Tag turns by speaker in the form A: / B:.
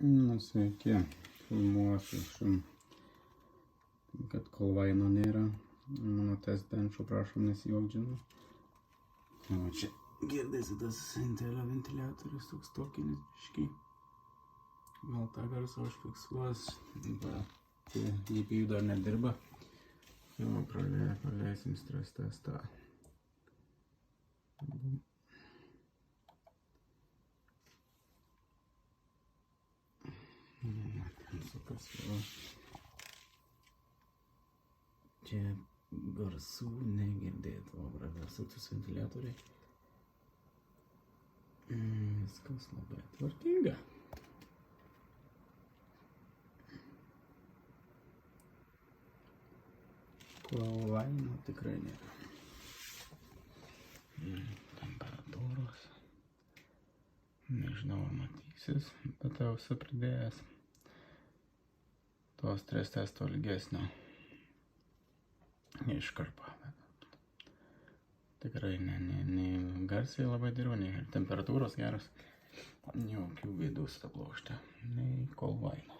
A: Nu, sveiki, filmuosiu kad kol vaino nėra, mano testenčių prašom nesijuokdžinu. O čia girdėsi tas ventiliatorius, toks tokinis biškį. Gal tą garsą užfiksuos, GPU dar nedirba. Jau praleisim stres testą. Čia garsų negirdėt, o pragarsutus ventiliatoriai. Viskas labai tvarkinga. Vaino tikrai nėra. Temperatūros. Nežinau, ar matysis, bet jau esu pridėjęs to stres testo ilgesnio iškarpą. Tikrai nei garsiai labai dirba, nei temperatūros geras, jokių bėdų su ta plokšte, nei kol vaino.